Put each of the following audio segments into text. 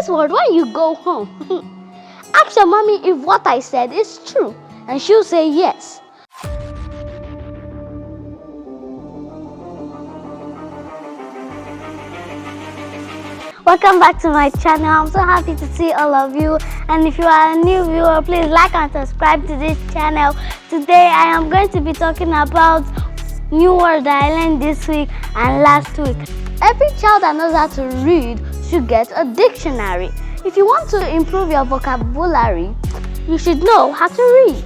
this word when you go home. Ask your mommy if what I said is true, and she'll say yes. Welcome back to my channel. I'm so happy to see all of you, and if you are a new viewer, please like and subscribe to this channel. Today I am going to be talking about new words that I learned this week and last week. Every child that knows how to read should get a dictionary. If you want to improve your vocabulary, you should know how to read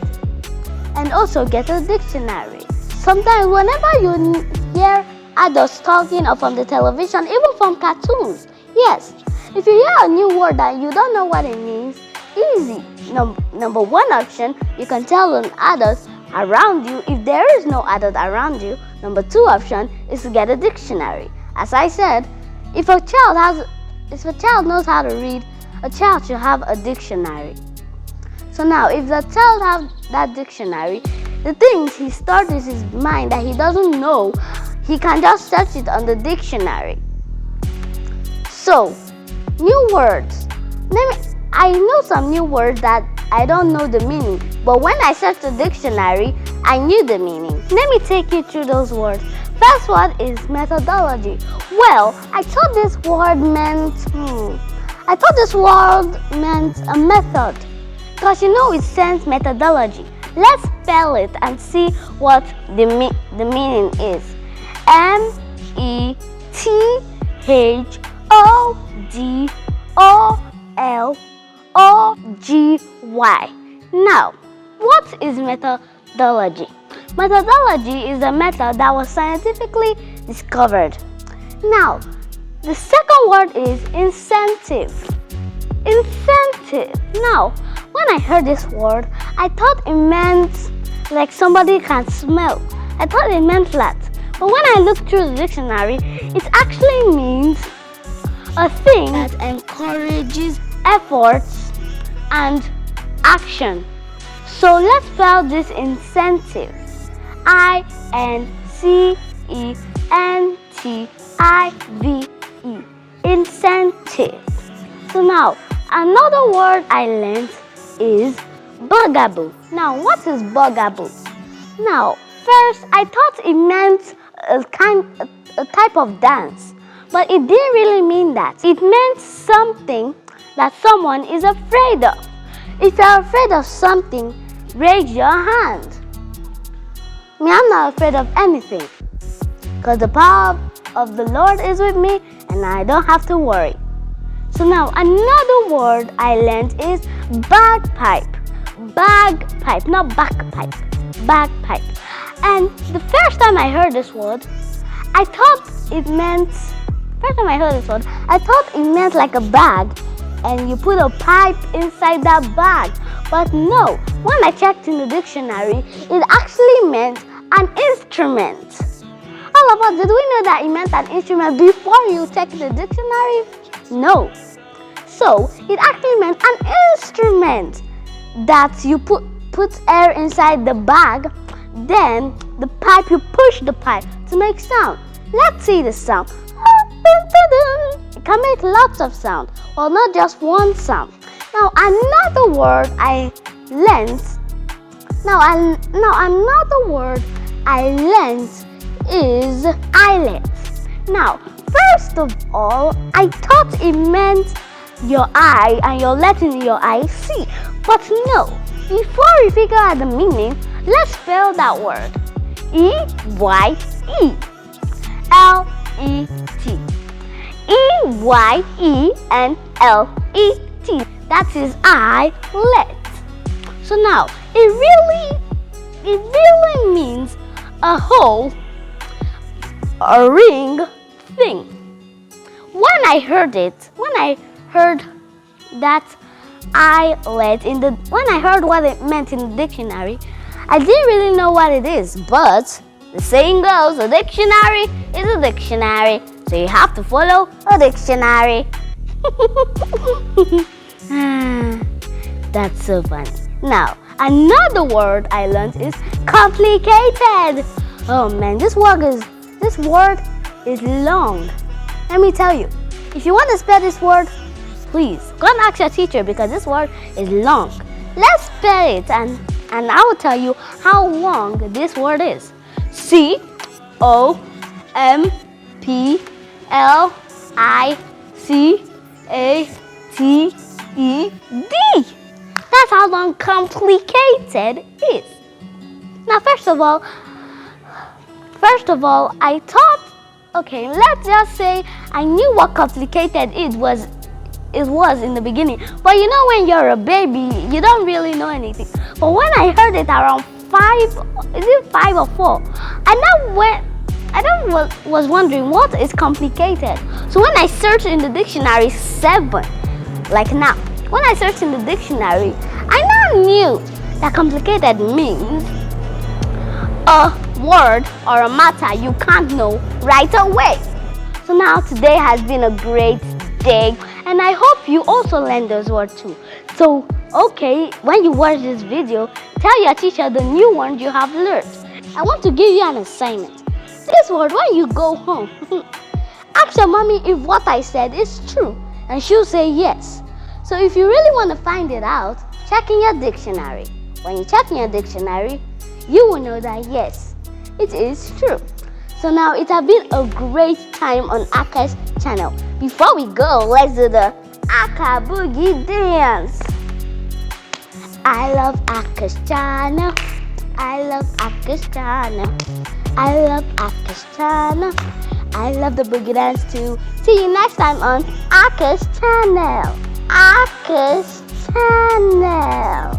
and also get a dictionary. Sometimes whenever you hear adults talking or from the television, even from cartoons, yes, if you hear a new word that you don't know what it means, easy. Number one option, you can tell an adult around you if there is no adult around you. Number two option is to get a dictionary. As I said, if a child knows how to read, a child should have a dictionary. So now, if the child has that dictionary, the things he stores in his mind that he doesn't know, he can just search it on the dictionary. So, new words. I know some new words that I don't know the meaning, but when I searched the dictionary, I knew the meaning. Let me take you through those words. First one is methodology. Well, I thought this word meant a method, because it says methodology. Let's spell it and see what the meaning is. methodology. Now, what is methodology? Methodology is a method that was scientifically discovered. Now, the second word is incentive. Incentive. Now, when I heard this word, I thought it meant like somebody can smell. I thought it meant that. But when I looked through the dictionary, it actually means a thing that encourages efforts and action. So let's spell this incentive. INCENTIVE. Incentive. So now, another word I learned is Bugaboo. Now, what is Bugaboo? Now, first I thought it meant a type of dance, but it didn't really mean that. It meant something that someone is afraid of. If you're afraid of something, raise your hand. I'm not afraid of anything, because the power of the Lord is with me and I don't have to worry. So now, another word I learned is bagpipe. Bagpipe, not backpipe. Bagpipe. And the first time I heard this word, I thought it meant like a bag, and you put a pipe inside that bag. But no, when I checked in the dictionary, it actually meant an instrument. All of us, did we know that it meant an instrument before you checked the dictionary? No. So, it actually meant an instrument that you put air inside the bag, then the pipe, you push the pipe to make sound. Let's see the sound. It can make lots of sound, well, not just one sound. Now, another word I learned is eyelid. Now, first of all, I thought it meant your eye and you're letting your eye see. But no, before we figure out the meaning, let's spell that word. EYELET. EYELET. That is eyelid. So now, it really means a hole, a ring thing. When I heard that eyelid when I heard what it meant in the dictionary, I didn't really know what it is, but the saying goes, a dictionary is a dictionary, so you have to follow a dictionary. That's so funny. Now, another word I learned is complicated. Oh man, this word is long. Let me tell you, if you want to spell this word, Please, go and ask your teacher because this word is long. Let's spell it and I will tell you how long this word is. COMPLICATED. That's how long complicated is. Now, first of all, I thought, okay, let's just say I knew what complicated was in the beginning. But you know, when you're a baby, you don't really know anything. But when I heard it around 5 or 4, I was wondering what is complicated. So when I searched in the dictionary 7, like now, when I searched in the dictionary, I now knew that complicated means a word or a matter you can't know right away. So now today has been a great day, and I hope you also learned those words too. So, okay, when you watch this video, tell your teacher the new ones you have learned. I want to give you an assignment. This word, when you go home, ask your mommy if what I said is true, and she'll say yes. So if you really want to find it out, check in your dictionary. When you check in your dictionary, you will know that yes, it is true. So now it has been a great time on Aka's channel. Before we go, let's do the Aka Boogie dance. I love Aka's channel. I love Aka's channel. I love Aka's channel. I love the boogie dance too. See you next time on Aka's channel. Aka's channel.